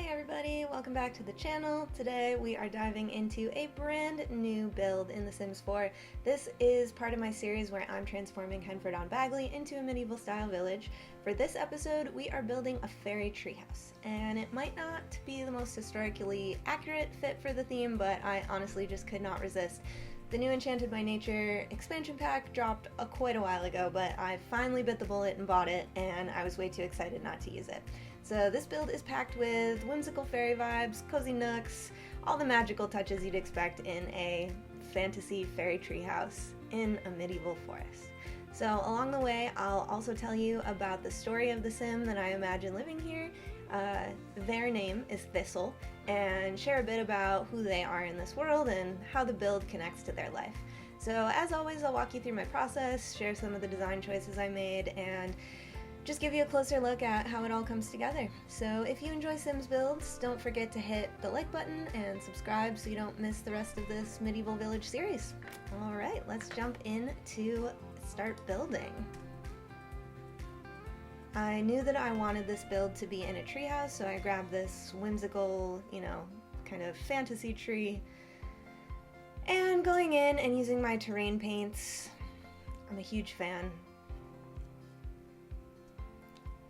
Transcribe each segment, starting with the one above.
Hey everybody, welcome back to the channel. Today we are diving into a brand new build in The Sims 4. This is part of my series where I'm transforming Henford-on-Bagley into a medieval style village. For this episode, we are building a fairy treehouse, and it might not be the most historically accurate fit for the theme, but I honestly just could not resist. The new Enchanted by Nature expansion pack dropped quite a while ago, but I finally bit the bullet and bought it, and I was way too excited not to use it. So this build is packed with whimsical fairy vibes, cozy nooks, all the magical touches you'd expect in a fantasy fairy treehouse in a medieval forest. So along the way, I'll also tell you about the story of the Sim that I imagine living here. Their name is Thistle, and share a bit about who they are in this world and how the build connects to their life. So as always, I'll walk you through my process, share some of the design choices I made, and just give you a closer look at how it all comes together. So if you enjoy Sims builds, don't forget to hit the like button and subscribe so you don't miss the rest of this medieval village series. Alright, let's jump in to start building. I knew that I wanted this build to be in a treehouse, so I grabbed this whimsical, kind of fantasy tree. And going in and using my terrain paints, I'm a huge fan.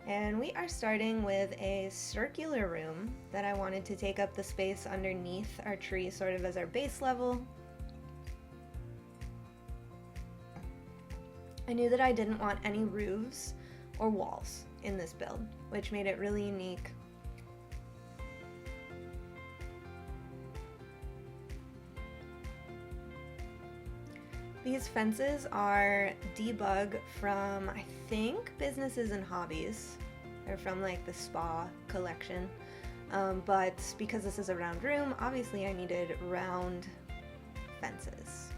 And we are starting with a circular room that I wanted to take up the space underneath our tree, sort of as our base level. I knew that I didn't want any roofs or walls in this build, which made it really unique. These fences are debug from, I think, Businesses and Hobbies. They're from like the spa collection. But because this is a round room, obviously I needed round fences.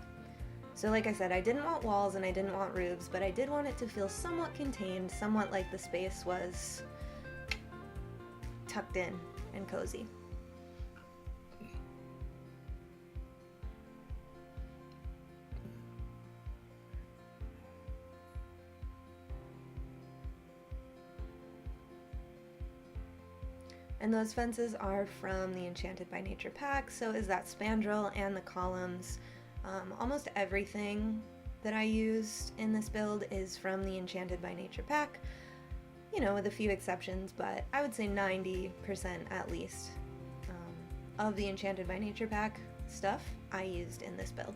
So like I said, I didn't want walls and I didn't want roofs, but I did want it to feel somewhat contained, somewhat like the space was tucked in and cozy. And those fences are from the Enchanted by Nature pack, so is that spandrel and the columns. Almost everything that I used in this build is from the Enchanted by Nature pack, with a few exceptions, but I would say 90% at least of the Enchanted by Nature pack stuff I used in this build.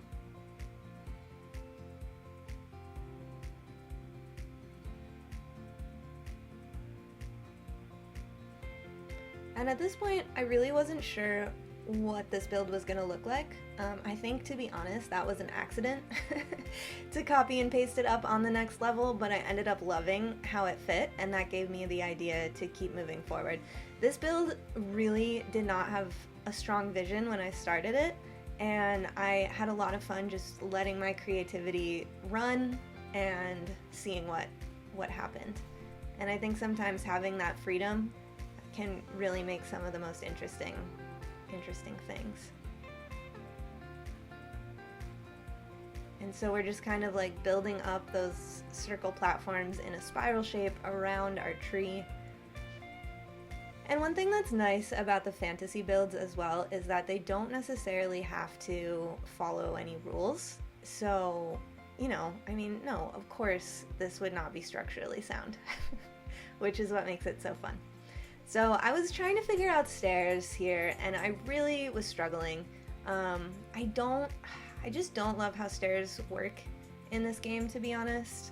And at this point, I really wasn't sure what this build was going to look like. I think, to be honest, that was an accident to copy and paste it up on the next level, but I ended up loving how it fit, and that gave me the idea to keep moving forward. This build really did not have a strong vision when I started it, and I had a lot of fun just letting my creativity run and seeing what happened. And I think sometimes having that freedom can really make some of the most interesting things. And so we're just kind of like building up those circle platforms in a spiral shape around our tree. And one thing that's nice about the fantasy builds as well is that they don't necessarily have to follow any rules. So, no, of course this would not be structurally sound, which is what makes it so fun. So I was trying to figure out stairs here, and I really was struggling. I just don't love how stairs work in this game, to be honest.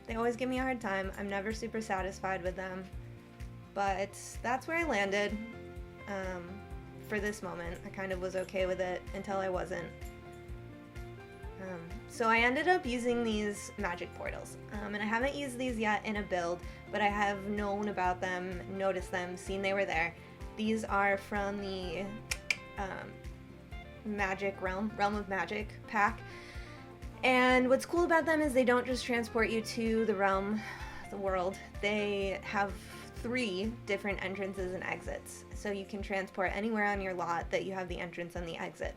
They always give me a hard time. I'm never super satisfied with them, but that's where I landed for this moment. I kind of was okay with it until I wasn't. So I ended up using these magic portals, and I haven't used these yet in a build, but I have known about them, noticed them, seen they were there. These are from the Realm of Magic pack, and what's cool about them is they don't just transport you to the realm, the world. They have 3 different entrances and exits, so you can transport anywhere on your lot that you have the entrance and the exit.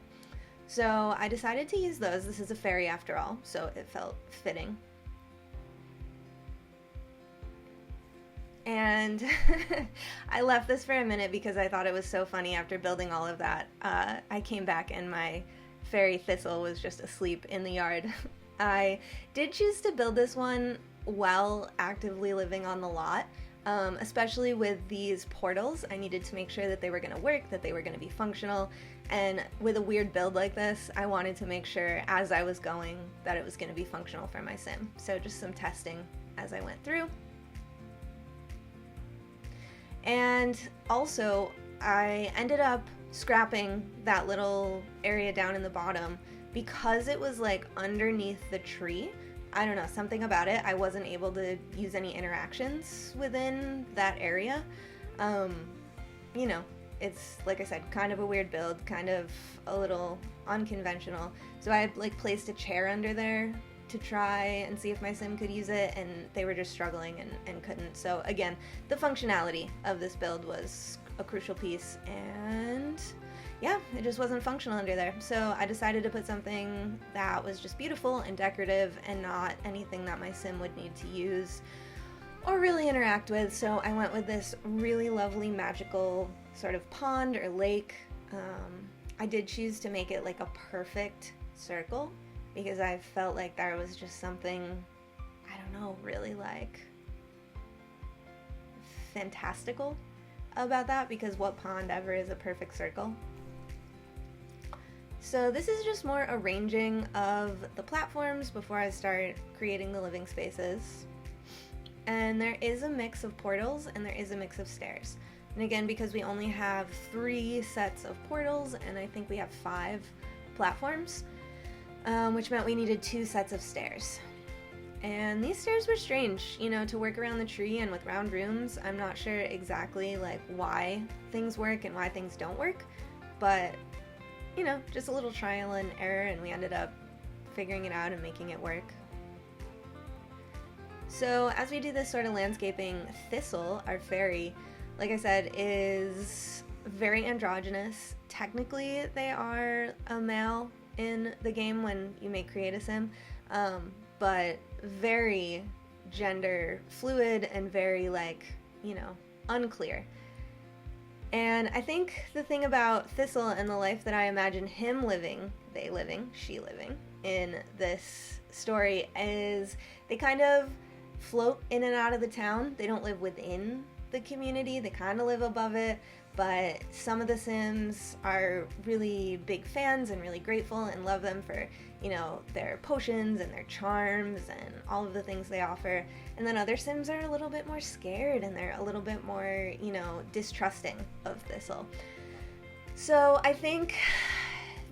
So I decided to use those. This is a fairy after all, so it felt fitting. And I left this for a minute because I thought it was so funny after building all of that. I came back and my fairy Thistle was just asleep in the yard. I did choose to build this one while actively living on the lot, especially with these portals. I needed to make sure that they were going to work, that they were going to be functional, and with a weird build like this, I wanted to make sure as I was going that it was going to be functional for my sim. So just some testing as I went through. And also, I ended up scrapping that little area down in the bottom because it was like underneath the tree. I don't know, something about it. I wasn't able to use any interactions within that area. You know, it's, like I said, kind of a weird build, kind of a little unconventional. So I like placed a chair under there to try and see if my sim could use it, and they were just struggling and couldn't. So again, the functionality of this build was a crucial piece, and yeah, it just wasn't functional under there. So I decided to put something that was just beautiful and decorative and not anything that my sim would need to use or really interact with. So I went with this really lovely magical sort of pond or lake. I did choose to make it like a perfect circle because I felt like there was just something, I don't know, really like fantastical about that, because what pond ever is a perfect circle? So this is just more arranging of the platforms before I start creating the living spaces. And there is a mix of portals and there is a mix of stairs. And again, because we only have 3 sets of portals and I think we have 5 platforms, which meant we needed 2 sets of stairs. And these stairs were strange, you know, to work around the tree and with round rooms. I'm not sure exactly like why things work and why things don't work, but you know, just a little trial and error, and we ended up figuring it out and making it work. So as we do this sort of landscaping, Thistle, our fairy, like I said, is very androgynous. Technically, they are a male in the game when you may create a sim, but very gender fluid and very, like, you know, unclear. And I think the thing about Thistle and the life that I imagine him living, they living, she living, in this story is they kind of float in and out of the town. They don't live within the community, they kind of live above it, but some of the Sims are really big fans and really grateful and love them for, you know, their potions and their charms and all of the things they offer. And then other Sims are a little bit more scared and they're a little bit more, you know, distrusting of Thistle. So I think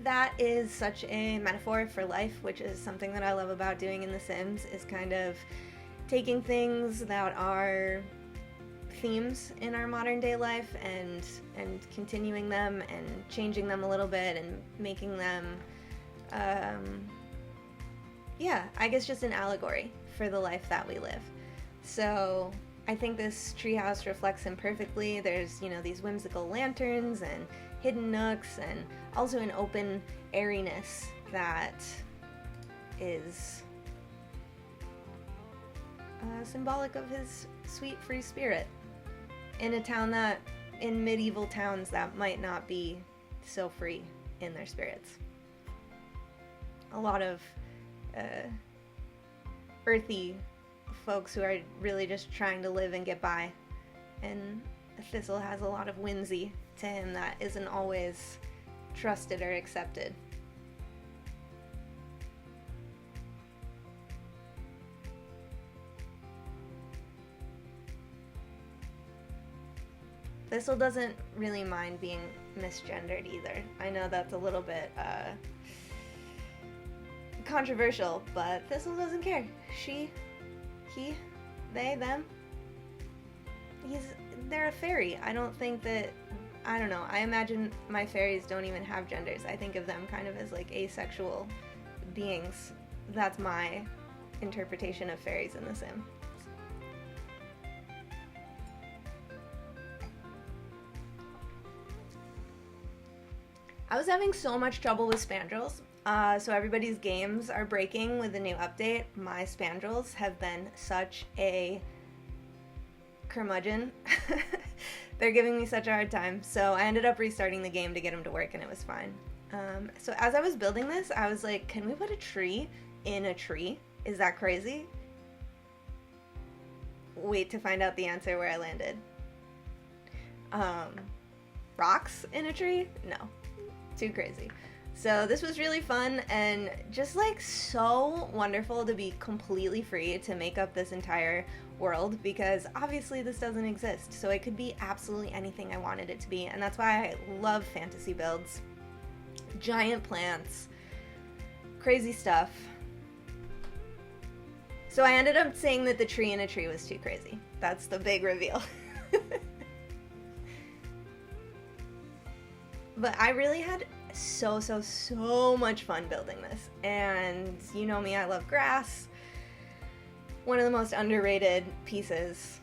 that is such a metaphor for life, which is something that I love about doing in The Sims, is kind of taking things that are themes in our modern day life and continuing them and changing them a little bit and making them yeah, I guess just an allegory for the life that we live. So I think this treehouse reflects him perfectly. There's, you know, these whimsical lanterns and hidden nooks and also an open airiness that is symbolic of his sweet free spirit in a town that, in medieval towns, that might not be so free in their spirits. A lot of earthy folks who are really just trying to live and get by, and Thistle has a lot of whimsy to him that isn't always trusted or accepted. Thistle doesn't really mind being misgendered either. I know that's a little bit controversial, but Thistle doesn't care. She, he, they, them. They're a fairy. I don't think that, I don't know, I imagine my fairies don't even have genders. I think of them kind of as like asexual beings. That's my interpretation of fairies in The Sim. I was having so much trouble with spandrels. So everybody's games are breaking with the new update. My spandrels have been such a curmudgeon. They're giving me such a hard time, so I ended up restarting the game to get them to work, and it was fine. So as I was building this, I was like, can we put a tree in a tree? Is that crazy? Wait to find out the answer where I landed. Rocks in a tree? No. Too crazy. So this was really fun and just like so wonderful to be completely free to make up this entire world, because obviously this doesn't exist. So it could be absolutely anything I wanted it to be, and that's why I love fantasy builds. Giant plants, crazy stuff. So I ended up saying that the tree in a tree was too crazy. That's the big reveal. But I really had so much fun building this. And you know me, I love grass. One of the most underrated pieces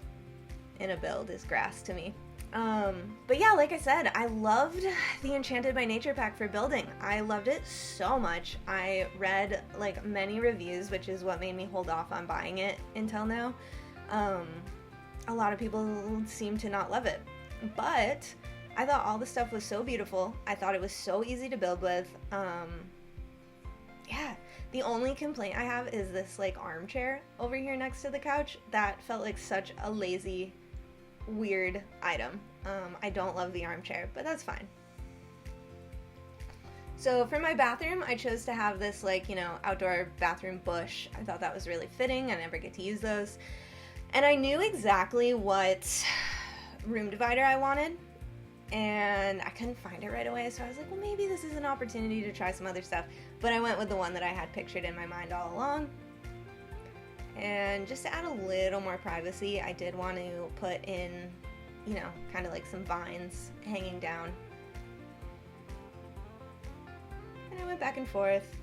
in a build is grass to me. But yeah, like I said, I loved the Enchanted by Nature pack for building. I loved it so much. I read like many reviews, which is what made me hold off on buying it until now. A lot of people seem to not love it, but I thought all the stuff was so beautiful. I thought it was so easy to build with. Yeah, the only complaint I have is this like armchair over here next to the couch. That felt like such a lazy, weird item. I don't love the armchair, but that's fine. So for my bathroom, I chose to have this like, you know, outdoor bathroom bush. I thought that was really fitting. I never get to use those. And I knew exactly what room divider I wanted, and I couldn't find it right away, so I was like, well, maybe this is an opportunity to try some other stuff. But I went with the one that I had pictured in my mind all along. And just to add a little more privacy, I did want to put in, you know, kind of like some vines hanging down. And I went back and forth.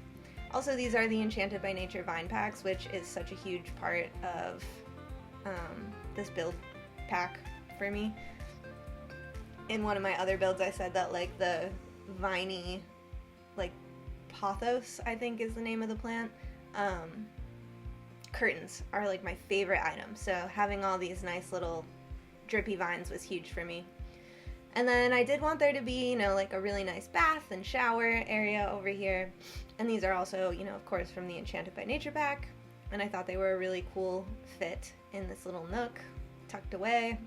Also, these are the Enchanted by Nature vine packs, which is such a huge part of this build pack for me. In one of my other builds, I said that like the viney, like pothos, I think is the name of the plant, curtains are like my favorite item. So having all these nice little drippy vines was huge for me. And then I did want there to be, you know, like a really nice bath and shower area over here. And these are also, you know, of course, from the Enchanted by Nature pack. And I thought they were a really cool fit in this little nook, tucked away.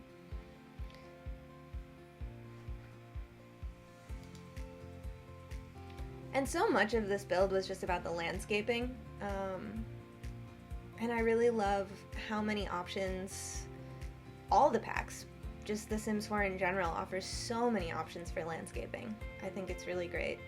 And so much of this build was just about the landscaping. And I really love how many options all the packs, just the Sims 4 in general, offers so many options for landscaping. I think it's really great.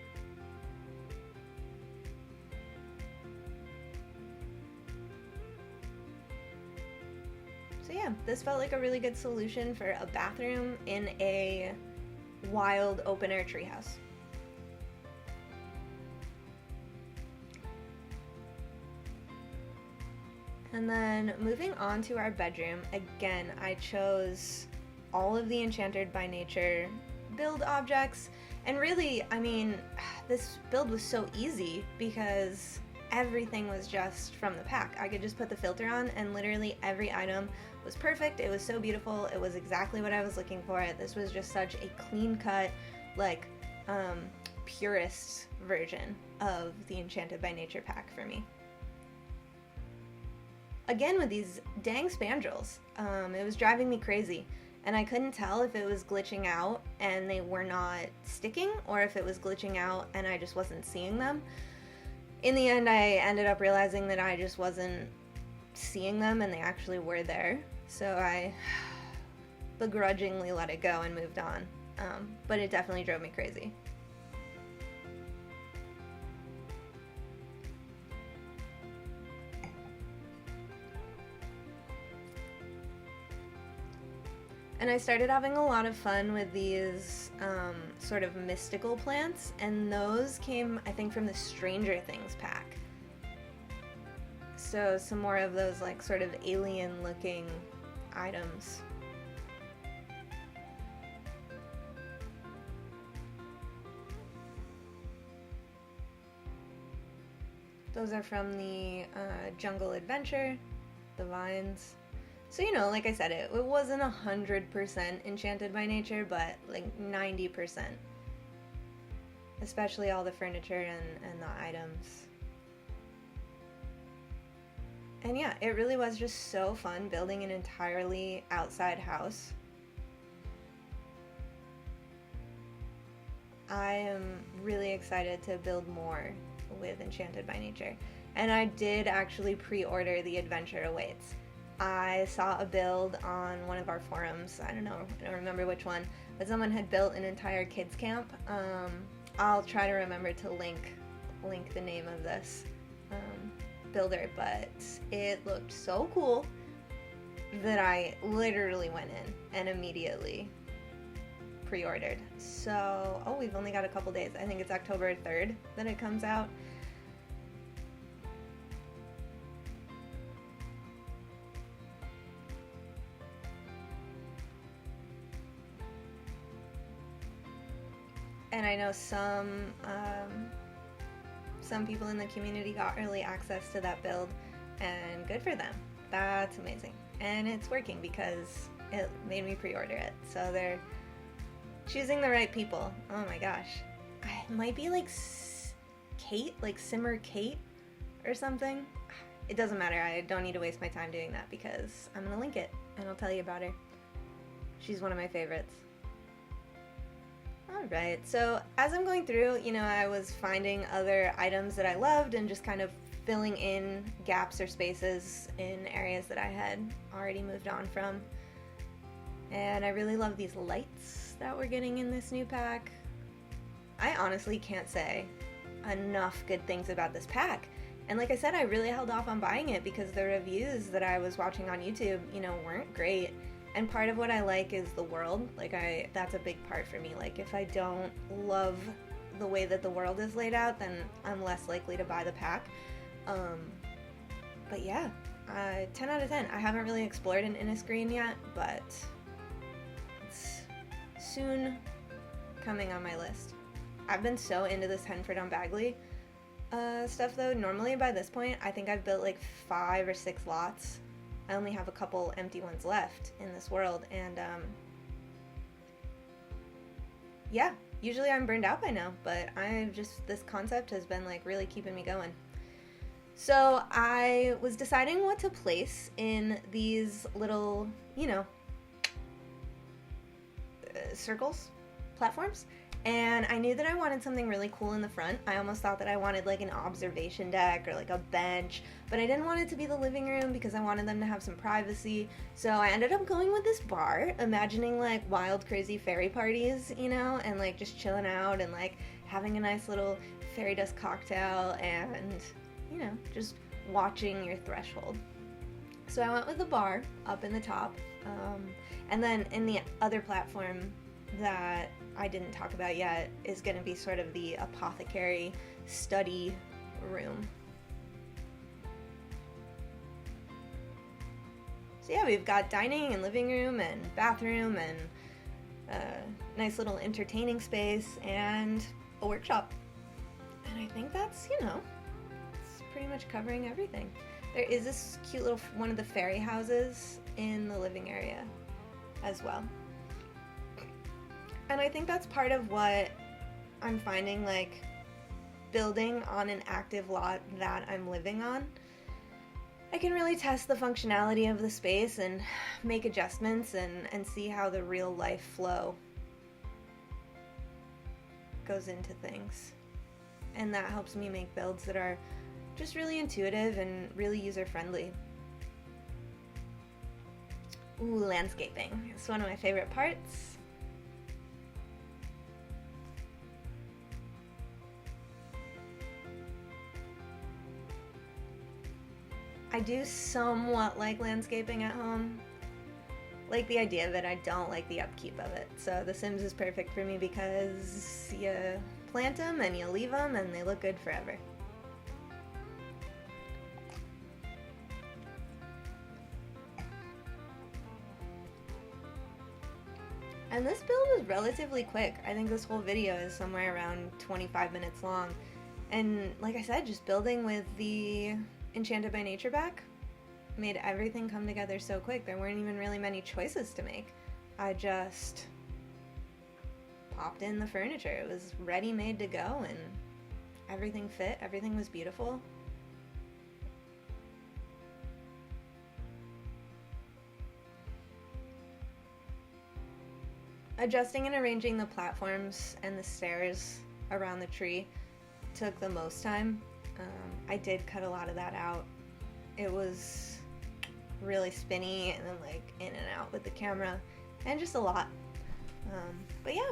So yeah, this felt like a really good solution for a bathroom in a wild open-air treehouse. And then moving on to our bedroom, again, I chose all of the Enchanted by Nature build objects. And really, I mean, this build was so easy because everything was just from the pack. I could just put the filter on and literally every item was perfect. It was so beautiful. It was exactly what I was looking for. This was just such a clean-cut, like, purist version of the Enchanted by Nature pack for me. Again, with these dang spandrels, it was driving me crazy, and I couldn't tell if it was glitching out and they were not sticking, or if it was glitching out and I just wasn't seeing them. In the end, I ended up realizing that I just wasn't seeing them and they actually were there, so I begrudgingly let it go and moved on, but it definitely drove me crazy. And I started having a lot of fun with these sort of mystical plants, and those came, I think, from the Stranger Things pack. So some more of those like sort of alien-looking items. Those are from the Jungle Adventure, the vines. So, you know, like I said, it wasn't 100% enchanted by nature, but like 90%. Especially all the furniture and the items. And yeah, it really was just so fun building an entirely outside house. I am really excited to build more with Enchanted by Nature. And I did actually pre-order The Adventure Awaits. I saw a build on one of our forums, I don't remember which one, but someone had built an entire kids camp. I'll try to remember to link the name of this builder, but it looked so cool that I literally went in and immediately pre-ordered. So, oh, we've only got a couple days. I think it's October 3rd that it comes out. And I know some people in the community got early access to that build, and good for them. That's amazing. And it's working because it made me pre-order it. So they're choosing the right people. Oh my gosh. It might be like Kate, like Simmer Kate or something. It doesn't matter. I don't need to waste my time doing that because I'm going to link it and I'll tell you about her. She's one of my favorites. Alright, so as I'm going through, you know, I was finding other items that I loved and just kind of filling in gaps or spaces in areas that I had already moved on from. And I really love these lights that we're getting in this new pack. I honestly can't say enough good things about this pack. And like I said, I really held off on buying it because the reviews that I was watching on YouTube, you know, weren't great. And part of what I like is the world. Like that's a big part for me. Like if I don't love the way that the world is laid out, then I'm less likely to buy the pack. But yeah, 10 out of 10. I haven't really explored an Innisgreen yet, but it's soon coming on my list. I've been so into this Henford on Bagley stuff though. Normally by this point, I think I've built like 5 or 6 lots. I only have a couple empty ones left in this world, and yeah, usually I'm burned out by now, but this concept has been like really keeping me going. So I was deciding what to place in these little, you know, platforms, and I knew that I wanted something really cool in the front. I almost thought that I wanted like an observation deck or like a bench, but I didn't want it to be the living room because I wanted them to have some privacy. So I ended up going with this bar, imagining like wild, crazy fairy parties, you know, and like just chilling out and like having a nice little fairy dust cocktail and, you know, just watching your threshold. So I went with the bar up in the top, and then in the other platform that I didn't talk about yet is going to be sort of the apothecary study room. So yeah, we've got dining and living room and bathroom and a nice little entertaining space and a workshop. And I think that's, you know, it's pretty much covering everything. There is this cute little one of the fairy houses in the living area as well. And I think that's part of what I'm finding, like, building on an active lot that I'm living on. I can really test the functionality of the space and make adjustments and see how the real life flow goes into things. And that helps me make builds that are just really intuitive and really user-friendly. Ooh, landscaping. It's one of my favorite parts. I do somewhat like landscaping at home. Like the idea of it, I don't like the upkeep of it. So The Sims is perfect for me because you plant them and you leave them and they look good forever. And this build is relatively quick. I think this whole video is somewhere around 25 minutes long. And like I said, just building with the Enchanted by Nature back, made everything come together so quick. There weren't even really many choices to make. I just popped in the furniture. It was ready made to go, and everything fit. Everything was beautiful. Adjusting and arranging the platforms and the stairs around the tree took the most time. I did cut a lot of that out. It was really spinny and then like in and out with the camera and just a lot. But yeah,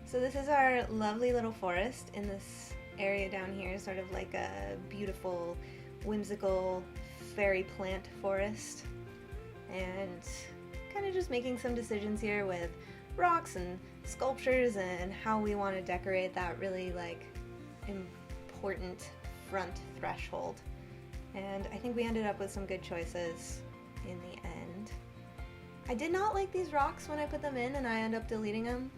so this is our lovely little forest in this area down here, sort of like a beautiful, whimsical fairy plant forest, and kind of just making some decisions here with rocks and sculptures and how we want to decorate that really like important front threshold. And I think we ended up with some good choices in the end. I did not like these rocks when I put them in, and I end up deleting them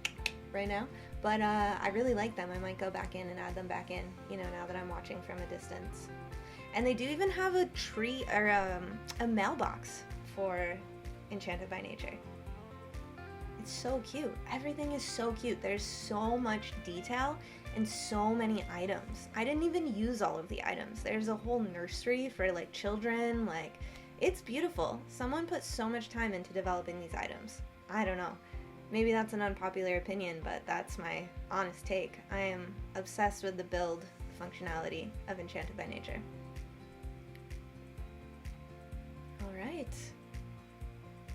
right now, but I really like them. I might go back in and add them back in, you know, now that I'm watching from a distance. And they do even have a tree, or a mailbox for Enchanted by Nature. It's so cute. Everything is so cute. There's so much detail and so many items. I didn't even use all of the items. There's a whole nursery for like children. Like, it's beautiful. Someone put so much time into developing these items. I don't know. Maybe that's an unpopular opinion, but that's my honest take. I am obsessed with the build functionality of Enchanted by Nature. All right.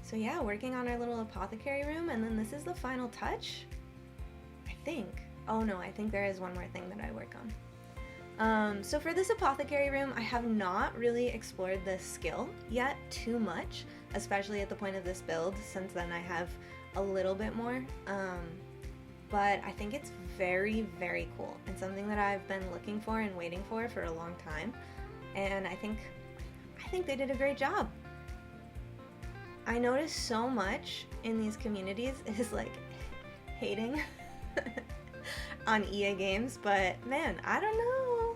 So yeah, working on our little apothecary room, and then this is the final touch, I think. Oh no, I think there is one more thing that I work on. So for this apothecary room, I have not really explored this skill yet too much, especially at the point of this build, since then I have a little bit more. But I think it's very, very cool, and something that I've been looking for and waiting for a long time. And I think they did a great job. I notice so much in these communities is like hating on EA games, but man, I don't know.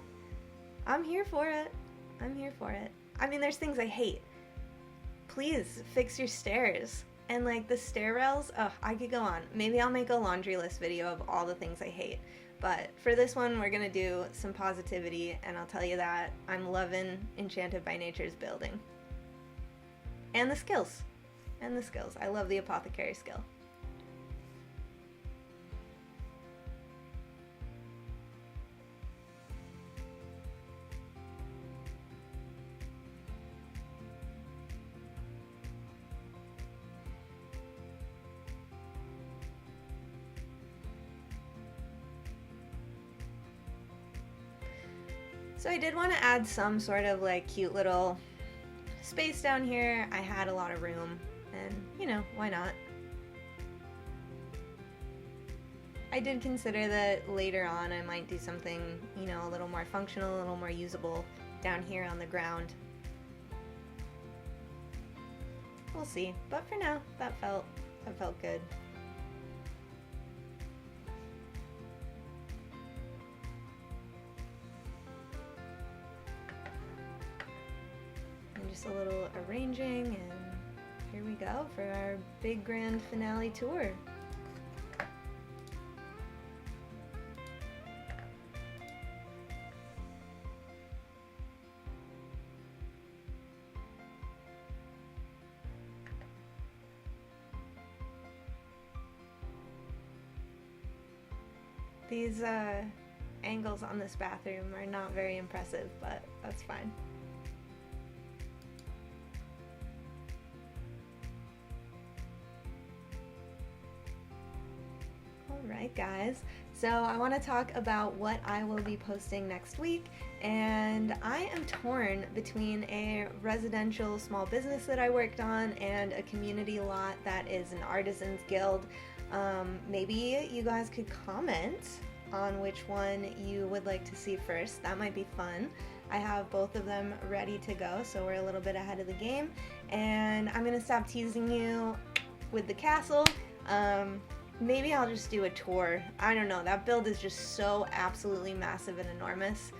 I'm here for it. I'm here for it. I mean, there's things I hate. Please fix your stairs. And like the stair rails, oh, I could go on. Maybe I'll make a laundry list video of all the things I hate. But for this one, we're gonna do some positivity, and I'll tell you that I'm loving Enchanted by Nature's building. And the skills. And the skills. I love the apothecary skill. So I did want to add some sort of like cute little space down here. I had a lot of room, and you know, why not? I did consider that later on I might do something, you know, a little more functional, a little more usable down here on the ground. We'll see, but for now, that felt good. And just a little arranging, and here we go for our big grand finale tour. These angles on this bathroom are not very impressive, but that's fine. Alright guys, so I want to talk about what I will be posting next week, and I am torn between a residential small business that I worked on and a community lot that is an artisans guild. Maybe you guys could comment on which one you would like to see first. That might be fun. I have both of them ready to go, so we're a little bit ahead of the game, and I'm gonna stop teasing you with the castle. Maybe I'll just do a tour. I don't know, that build is just so absolutely massive and enormous.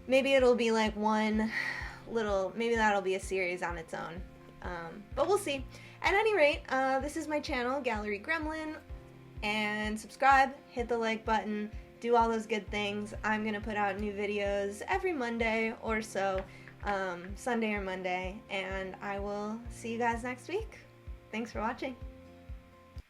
Maybe it'll be like one maybe that'll be a series on its own. But we'll see. At any rate, this is my channel, Gallery Gremlin, and subscribe, hit the like button, do all those good things. I'm gonna put out new videos every Monday or so, Sunday or Monday, and I will see you guys next week. Thanks for watching.